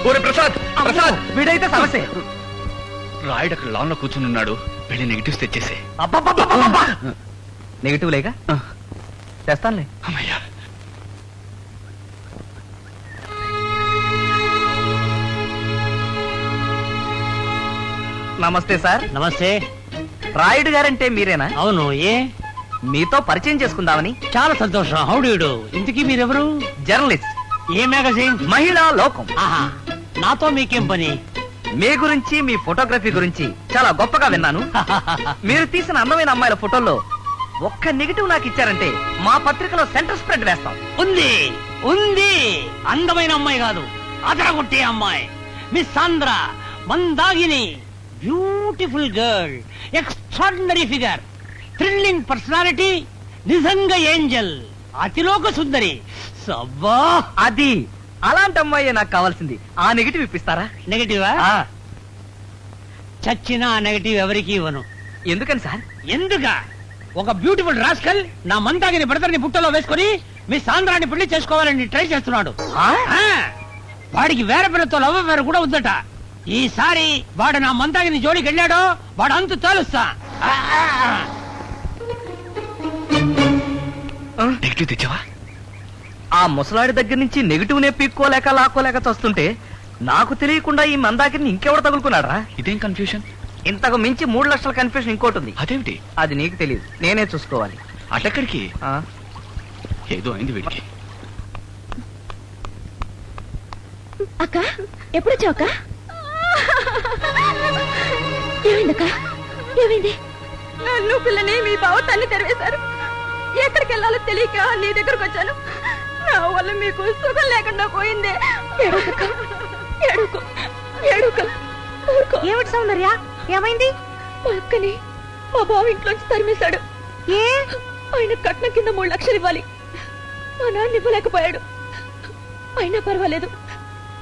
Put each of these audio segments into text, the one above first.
ఓరే ప్రసాద్, ప్రసాద్ వీడైతే సమస్య. రాయుడు అక్కడ లాన్ లో కూర్చుని ఉన్నాడు. వెళ్ళి నెగిటివ్స్ తెచ్చేసే. నెగిటివ్ లేక తెస్తానులే. అమ్మయ్యా. నమస్తే సార్. నమస్తే. రాయుడు గారంటే మీరేనా? అవును. ఏ మీతో పరిచయం చేసుకుందామని. చాలా సంతోషం. హౌడీడు. ఇంతకీ మీరెవరు? జర్నలిస్ట్. ఏ మ్యాగజైన్? మహిళా లోకం. ఆహా, నాతో మీకేం పని? మీ గురించి, మీ ఫోటోగ్రఫీ గురించి చాలా గొప్పగా విన్నాను. మీరు తీసిన అందమైన అమ్మాయిల ఫోటోల్లో ఒక్క నెగిటివ్ నాకు ఇచ్చారంటే మా పత్రికలో సెంటర్ స్ప్రెడ్ వేస్తాం. ఉంది ఉంది. అందమైన అమ్మాయి కాదు, అదరగొట్టే అమ్మాయి. Miss Andhra Mandagini. Beautiful girl, extraordinary figure, thrilling personality, నిజంగా ఏంజల్, అతిలోక సుందరి. సబ్బా, అది అలాంటి అమ్మాయి నాకు కావాల్సింది. ఆ నెగిటివ్ ఇప్పిస్తారా? నెగటివా? ఆ, చచ్చిన ఆ నెగటివ్ ఎవరికి ఇవ్వను. ఎందుకని సార్? ఎందుక? ఒక బ్యూటిఫుల్ రాస్కల్ నా మందాగిని బ్రదర్ని బుట్టలో వేసుకుని మీ సాంద్రాన్ని పెళ్లి చేసుకోవాలని ట్రై చేస్తున్నాడు. ఆ? ఆ, వాడికి వేరే పిల్లతో లవ్ అఫేర్ కూడా ఉందట. ఈసారి వాడు నా మందాగిని జోలికి వెళ్ళాడో వాడు అంతు తేలుస్తా. నెగిటివ్ తెచ్చావా? ఆ ముసలాడి దగ్గర నుంచి నెగిటివ్ నే పీక్కోలేక లాక్కోలేక చస్తుంటే నాకు తెలియకుండా ఈ మందాకిని ఇంకెవడు తగులుకున్నాడా? ఇదేం కన్ఫ్యూషన్? ఇంతకు మించి 3 లక్షల కన్ఫ్యూషన్ ఇంకోటి ఉంది. అదేమిటి? అది నీకు తెలియదు, నేనే చూసుకోవాలి. అటెక్కడికి? ఆ, ఏదో అయింది వీడికి. అక్క ఎప్పుడొచ్చావు అక్క? ఏమైందక్క? ఏమైంది? నన్ను పిల్లని మీ బావ తల్లి తెరవేశారు. ఎక్కడికి వెళ్ళాలో తెలియక నీ దగ్గరకు వచ్చాను. నా వల్ల మీకు సుఖం లేకుండా పోయిందే. ఏమిటి సౌందర్య, ఏమైంది? మా అక్కని మా బావ ఇంట్లోంచి తరిమేశాడు. ఏ? ఆయన కట్నం కింద 3 లక్షలు ఇవ్వాలి. మా నాన్న ఇవ్వలేకపోయాడు. అయినా పర్వాలేదు,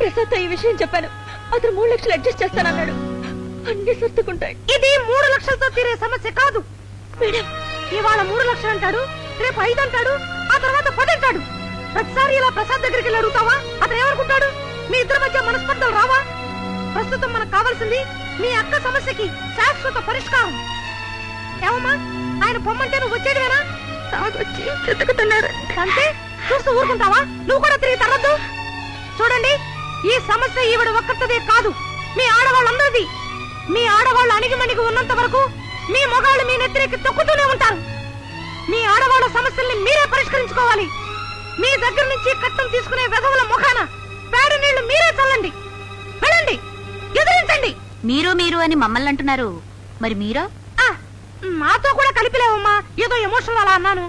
ప్రసాద్ ఈ విషయం చెప్పాను. అతను 3 లక్షలు అడ్జస్ట్ చేస్తానన్నాడు. అన్ని సర్దుకుంటాయి. ఇది 3 లక్షలతో తీరే సమస్య కాదు మేడం. ఇవాళ 3 లక్షలు అంటాడు, రేపు 5 అంటాడు, ఆ తర్వాత 10 అంటాడు. ప్రతిసారి ఇలా ప్రసాద్ దగ్గరికి వెళ్ళి అడుగుతావా? అతను ఏమనుకుంటాడు? మీ ఇద్దరి మధ్య మనస్పర్ధలు రావా? ప్రస్తుతం మనకు కావాల్సింది మీ అక్క సమస్యకి శాశ్వత పరిష్కారం. ఏమమ్మా, ఆయన పొమ్మంటే నువ్వు వచ్చేదివేనా? తాగొచ్చి చెతుకుతున్నారు అంతే. చూస్తూ ఊరుకుంటావా? నువ్వు కూడా తిరిగి తరద్దు. చూడండి, ఈ సమస్య ఈవిడ ఒక్కరిదే కాదు, మీ ఆడవాళ్ళందరిది. మీ ఆడవాళ్ళు అణిగిమణిగి ఉన్నంత వరకు మీ మగాళ్ళు మీ నెత్తికి తొక్కుతూనే ఉంటారు. మీ ఆడవాళ్ళ సమస్యల్ని మీరే పరిష్కరించుకోవాలి. మీ దగ్గర నుంచి కట్టం తీసుకునే వెధవుల ముఖాన పేడ నీళ్లు మీరే చల్లండి. వెళ్ళండి, ఎదిరించండి. మీరు అని మమ్మల్ని అంటున్నారు, మరి మీరో? మాతో కూడా కలిపిలేవమ్మా, ఏదో ఎమోషనల్ అలా అన్నాను.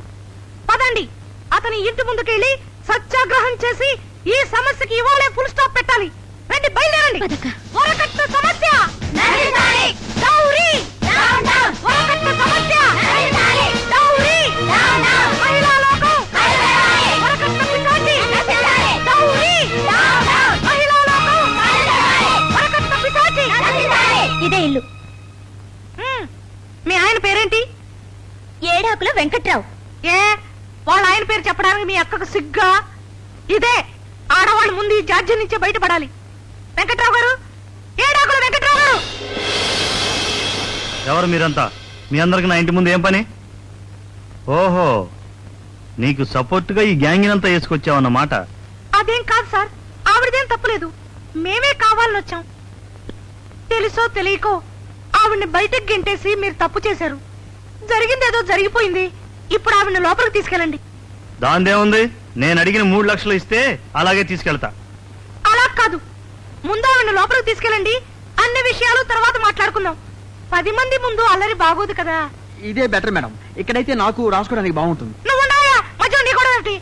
పదండి, అతని ఇంటి ముందుకెళ్ళి సత్యాగ్రహం చేసి ఈ సమస్యకి ఇవాళే ఫుల్ స్టాప్ పెట్టాలి. రండి, బయలుదేరండి. వరకట్న సమస్య డౌరీ, వరకట్న సమస్య డౌరీ, మహిళా లోకం వరకట్న పిశాచి డౌరీ, మహిళా లోకం వరకట్న పిశాచి. ఇదే ఇల్లు. మీ ఆయన పేరేంటి? ఏడాకుల వెంకట్రావు. ఏ, వాళ్ళ ఆయన పేరు చెప్పడానికి మీ అక్కకు సిగ్గా? ఇదే ఆడవాళ్ళు ముందు ఈ జాడ్యం నుంచే బయటపడాలి. వెంకట్రావు గారు, ఏడాకుల వెంకట్రావు గారు. ఎవరు మీరంతా? మీ అందరికి నా ఇంటి ముందు ఏం పని? ఓహో, నీకు సపోర్ట్ గా ఈ గ్యాంగ్ అంతా వేసుకొచ్చావన్నమాట. అదేం కాదు సార్, ఆవిడదేం తప్పులేదు, మేమే కావాలని వచ్చాం. తెలుసో తెలియకో ఆవిడ్ని బయటకు గెంటేసి మీరు తప్పు చేశారు. జరిగిందేదో జరిగిపోయింది. ఇప్పుడు ఆవిడ్ని లోపలికి తీసుకెళ్ళండి. దాందేముంది? నేను అడిగిన 3 లక్షలు ఇస్తే అలాగే తీసుకెళ్తా. అలా కాదు, ముందు ఆవిడ్ని లోపలికి తీసుకెళ్ళండి. అన్ని విషయాలు తర్వాత మాట్లాడుకుందాం. 10 మంది ముందు అల్లరి బాగోదు కదా. ఇదే బెటర్ మేడం, ఇక్కడైతే నాకు రాసుకోవడానికి బాగుంటుంది. నువ్వు ఉండవయ్యా, మధ్య నీ కూడా ఏంటి?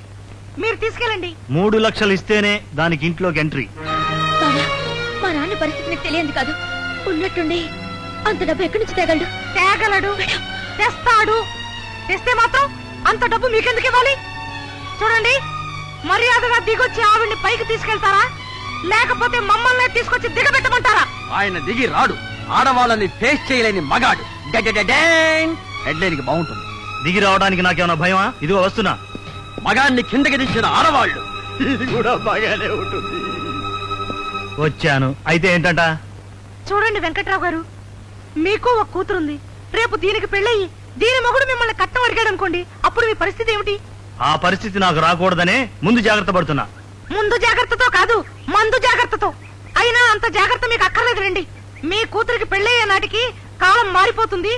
మీరు తీసుకెళ్ళండి. 3 లక్షలు ఇస్తేనే దానికి ఇంట్లోకి ఎంట్రీ. మా నాన్న పరిస్థితి నీకు తెలియదు కాదు. ఉన్నట్టుండి అంత డబ్బు ఎక్కడి నుంచి తేగలడు? తేగలడు, తెస్తాడు. తెస్తే మాత్రం అంత డబ్బు మీకెందుకు ఇవ్వాలి? చూడండి, మర్యాదగా దిగొచ్చి ఆవిడ్ని పైకి తీసుకెళ్తారా, లేకపోతే మమ్మల్ని తీసుకొచ్చి దిగబెట్టమంటారా? ఆయన దిగి రాడు. ఆడవాళ్ళని ఫేస్ చేయలేని మగాడు. హెడ్లైన్ కి బాగుంటుంది. దిగి రావడానికి నాకేమన్నా భయమా? ఇదిగో వస్తున్నా. మగాన్ని కిందకి దించిన ఆడవాళ్ళు. ఇది కూడా బాగానే ఉంటుంది. వచ్చాను. అయితే ఏంటంట? చూడండి వెంకట్రావు గారు, మీకు ఒక కూతురుంది. రేపు దీనికి పెళ్ళయి దీని మొగుడు మిమ్మల్ని కట్నం అడిగాడు అనుకోండి, అప్పుడు మీ పరిస్థితి ఏమిటి? ఆ పరిస్థితి నాకు రాకూడదనే ముందు జాగ్రత్త పడుతున్నా. ముందు జాగ్రత్తతో కాదు, మందు జాగ్రత్తతో. అయినా అంత జాగ్రత్త మీకు అక్కర్లేదు రండి. మీ కూతురికి పెళ్ళయ్యే నాటికి కాలం మారిపోతుంది.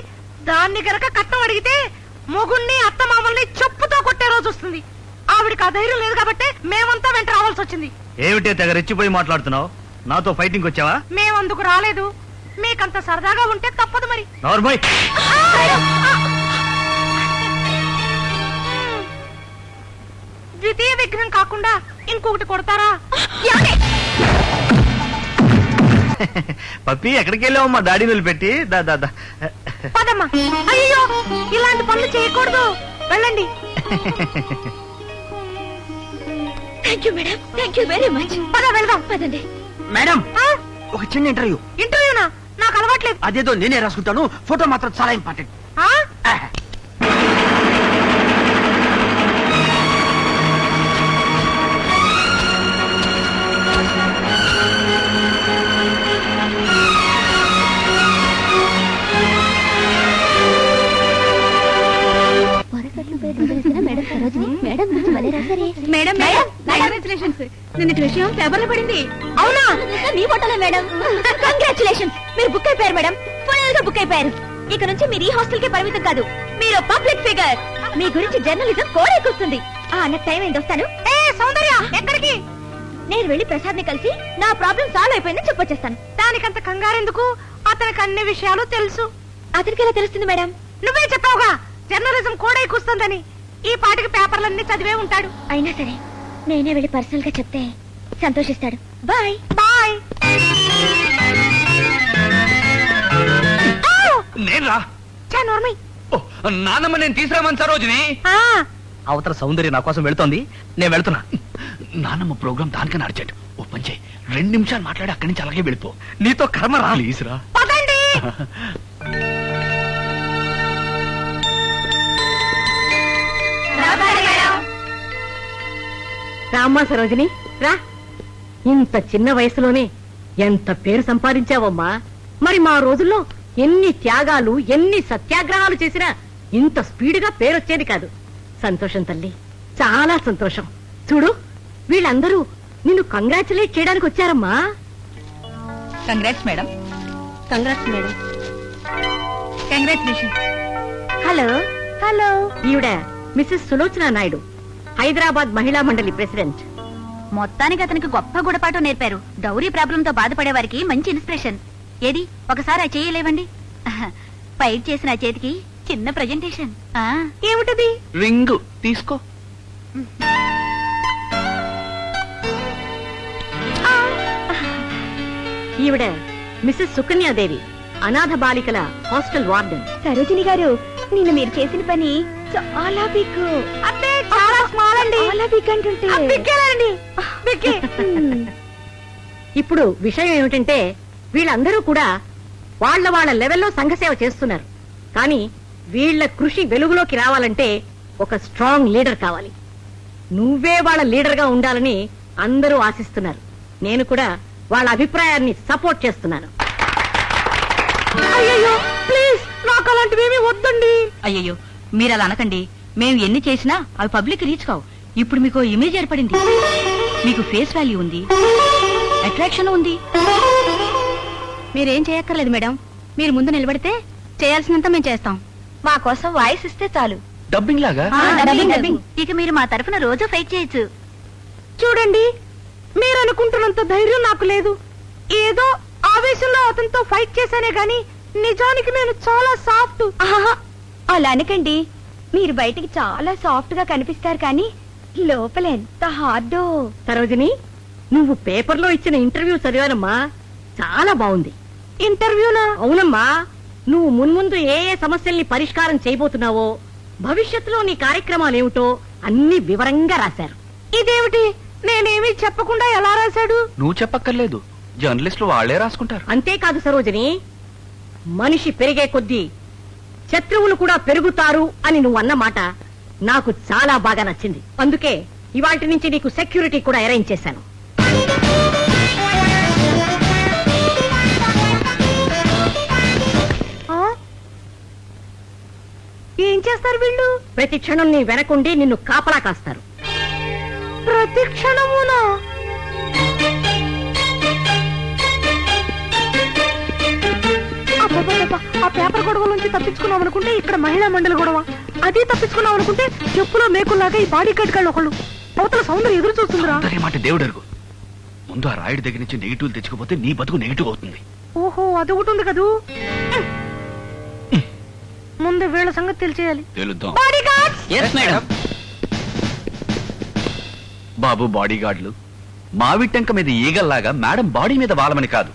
దాన్ని గనక కట్నం అడిగితే మొగుణ్ణి అత్తమామల్ని చెప్పుతో కొట్టే రోజు వస్తుంది. ఆవిడికి ఆ ధైర్యం లేదు కాబట్టి మేమంతా వెంట రావాల్సి వచ్చింది. ఏమిటే తెగ రెచ్చిపోయి మాట్లాడుతున్నావు? నాతో ఫైటింగ్ వచ్చావా? మేమందుకు రాలేదు. మీకంత సరదాగా ఉంటే తప్పదు మరి. నార్మల్. ద్వితీయ విఘ్నం కాకుండా ఇంకొకటి కొడతారా? పప్పి ఎక్కడికి వెళ్ళావు? మా డాడీ నిలబెట్టి దా దా దా. పదమ్మా. అయ్యో, ఇలాంటి పనులు చేయకూడదు. వెళ్ళండి. Thank you madam, thank you very much. పద వెళ్దాం. పదండి. మేడం, ఆ? ఒక చిన్న ఇంటర్వ్యూ. ఇంటర్వ్యూనా? నాకు అలవాట్లేదు. అదేదో నేనే రాసుకుంటాను. ఫోటో మాత్రం చాలా ఇంపార్టెంట్. ఆ? Madam congratulations. నిన్నటి విషయం పేపర్లో పడింది. అవునా? మీ ఫోటోలే మేడం. కంగ్రాచులేషన్స్, మీరు బుక్ అయిపోయారు మేడం. ఫుల్ గా బుక్ అయిపోయారు. ఇక నుంచి మీరు ఈ హాస్టల్ కే పరిమితం కాదు, మీరు పబ్లిక్ ఫిగర్. మీ గురించి జర్నలిజం కోడెక్కుతుంది. నాకు టైం అయింది, వస్తాను. ఏ సౌందర్య, ఎక్కడికి? నేను వెళ్ళి ప్రసాద్ ని కలిసి నా ప్రాబ్లం సాల్వ్ అయిపోయిందని చెప్పొచ్చేస్తాను. దానికంత కంగారెందుకు? అతనికి అన్ని విషయాలు తెలుసు. అతనికి ఎలా తెలుస్తుంది మేడం? నువ్వే చెప్పావుగా జర్నలిజం కూడా ఎక్కుస్తుందని. ఈ పాటికి పేపర్లన్నీ చదివే ఉంటాడు. అయినా సరే నేనే వెళ్ళి పర్సనల్ గా చెప్తే సంతోషిస్తాడు. Bye bye. నేను రా. నానమ్మ నేను తీసుకురామని సరోజిని. అవతల సౌందర్య నా కోసం వెళుతోంది, నేను వెళ్తున్నా. నానమ్మ ప్రోగ్రామ్ దానికన్నా అర్జెంట్. ఓ పని చేయి, 2 నిమిషాలు మాట్లాడి అక్కడి నుంచి అలాగే వెళ్ళిపో. నీతో కర్మ రా. ప్లీజ్ రా. పదండి. రామ్మా సరోజిని, రా. ఇంత చిన్న వయసులోనే ఎంత పేరు సంపాదించావమ్మా. మరి మా రోజుల్లో ఎన్ని త్యాగాలు, ఎన్ని సత్యాగ్రహాలు చేసినా ఇంత స్పీడ్గా పేరొచ్చేది కాదు. సంతోషం తల్లి, చాలా సంతోషం. చూడు, వీళ్ళందరూ నిన్ను కంగ్రాచులేట్ చేయడానికి వచ్చారమ్మా. Congrats madam. Congrats madam. Congratulation. Hello hello, ఈవిడ మిసెస్ సులోచన నాయుడు, హైదరాబాద్ మహిళా మండలి ప్రెసిడెంట్. మొత్తానికి అతనికి గొప్ప గుణపాఠం నేర్పారు. డౌరీ ప్రాబ్లంతో బాధపడే వారికి మంచి ఇన్స్పిరేషన్. ఏది ఒకసారి ఆ చేయలేవండి. ఫైట్ చేసిన ఆ చేతికి చిన్న ప్రెజెంటేషన్. ఏమిటది? రింగ్ తీసుకో. ఈవిడ మిసెస్ సుకన్యాదేవి, అనాథ బాలికల హాస్టల్ వార్డెన్. సరోజిని గారు, నిన్న మీరు చేసిన పని చాలా బిగ్. అంటే చాలా స్మాల్ అండి. చాలా బిగ్ అంటుంటే బిగ్గేనండి. బిగ్గే. ఇప్పుడు విషయం ఏమిటంటే, వీళ్ళందరూ కూడా వాళ్ళ వాళ్ళ లెవెల్లో సంఘసేవ చేస్తున్నారు. కానీ వీళ్ళ కృషి వెలుగులోకి రావాలంటే ఒక స్ట్రాంగ్ లీడర్ కావాలి. నువ్వే వాళ్ళ లీడర్ గా ఉండాలని అందరూ ఆశిస్తున్నారు. నేను కూడా వాళ్ళ అభిప్రాయాన్ని సపోర్ట్ చేస్తున్నాను. అయ్యయ్యో, ప్లీజ్ నాకు అలాంటివేమీ వద్దండి. అయ్యయ్యో, మీరు అలా అనకండి. మేము ఎన్ని చేసినా అవి పబ్లిక్ రీచ్ కావు. ఇప్పుడు మీకు ఇమేజ్ ఏర్పడింది, మీకు ఫేస్ వాల్యూ ఉంది, అట్రాక్షన్ ఉంది. మీరేం చేయక్కర్లేదు మేడం. మీరు ముందు నిలబడితే చేయాల్సినంత మేము చేస్తాం. మా కోసం వాయిస్ ఇస్తే చాలు. డబ్బింగ్ లాగా. డబ్బింగ్. ఇక మీరు మా తరఫున రోజు ఫైట్ చేయొచ్చు. చూడండి, మీరు అనుకుంటున్నంత ధైర్యం నాకు లేదు. ఏదో ఆవేశంలో అతనితో ఫైట్ చేశానే గాని నిజానికి నేను చాలా సాఫ్ట్. అలా అనకండి. మీరు బయటికి చాలా సాఫ్ట్ గా కనిపిస్తారు, కానీ లోపల ఎంత హార్డో. సరోజిని, నువ్వు పేపర్లో ఇచ్చిన ఇంటర్వ్యూ చదివానమ్మా, చాలా బాగుంది. ఇంటర్వ్యూనా? అవునమ్మా, నువ్వు మున్ముందు ఏ ఏ సమస్యల్ని పరిష్కారం చేయబోతున్నావో, భవిష్యత్తులో నీ కార్యక్రమాలేమిటో అన్ని వివరంగా రాశారు. ఇదేమిటి, నేనేమీ చెప్పకుండా ఎలా రాశాడు? నువ్వు చెప్పక్కర్లేదు, జర్నలిస్టులు వాళ్లే రాసుకుంటారు. అంతేకాదు సరోజిని, మనిషి పెరిగే కొద్దీ శత్రువులు కూడా పెరుగుతారు అని నువ్వు అన్న మాట నాకు చాలా బాగా నచ్చింది. అందుకే ఇవాల్టి నుంచి నీకు సెక్యూరిటీ కూడా అరేంజ్ చేశాను. చేస్తారు వీళ్ళు? ప్రతి క్షణం నీ వెనకుండి నిన్ను కాపలా కాస్తారు. ప్రతి క్షణమునా? అబ్బబ్బబ్బబ్బ, ఆ పేపర్ గొడవ నుంచి తప్పించుకున్నాం అనుకుంటే ఇక్కడ మహిళా మండలి గొడవ, అది తప్పించుకున్నాం అనుకుంటే చెప్పులో మేకుల్లాగా ఈ బాడీ కట్ గాళ్ళు ఒకళ్ళు, అవతల సౌందర్యం ఎదురు చూస్తుందిరా. సౌందర్య మాట దేవుడు అరుగు. ముందు ఆ రాయుడి దగ్గర నుంచి నెగిటివ్ తెచ్చుకోపోతే నీ బతుకు నెగిటివ్ అవుతుంది. ఓహో, అది ఒకటి ఉంది కదూ. ముందు వీళ్ళ సంగతి తెలిసేయాలి. తెలుద్దాం. Bodyguards! Yes madam. బాబు బాడీ గార్డులు, మావి టెంక మీద ఈగల్లాగా మేడం బాడీ మీద వాలమని కాదు.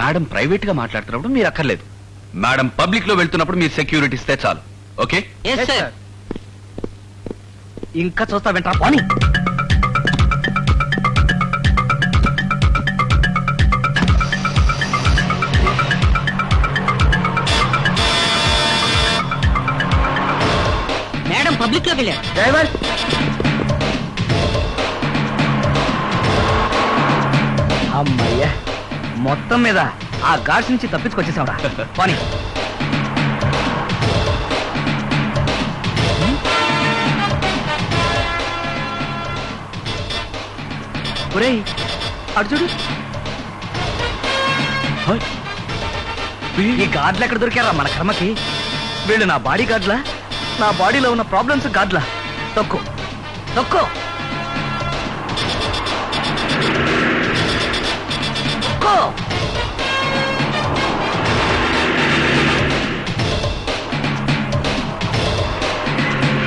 మేడం ప్రైవేట్ గా మాట్లాడుతున్నప్పుడు మీరు అక్కర్లేదు. మేడం పబ్లిక్ లో వెళ్తున్నప్పుడు మీరు సెక్యూరిటీ ఇస్తే చాలు. ఓకే? Yes sir. ఇంకా చూస్తా వెంటరా పోనీ. మేడం పబ్లిక్ లోకి వెళ్ళారు. డ్రైవర్ అమ్మయ్యా, మొత్తం మీద ఆ గాడ్స్ నుంచి తప్పించుకొచ్చేసాంరా. పోనీ. ఒరేయ్, అటు చూడు. ఈ గాడ్లు ఎక్కడ దొరికారా మన కర్మకి? వీళ్ళు నా బాడీ గాడ్లా? నా బాడీలో ఉన్న ప్రాబ్లమ్స్ గాడ్లా? తొక్కు తొక్కు తొక్కు.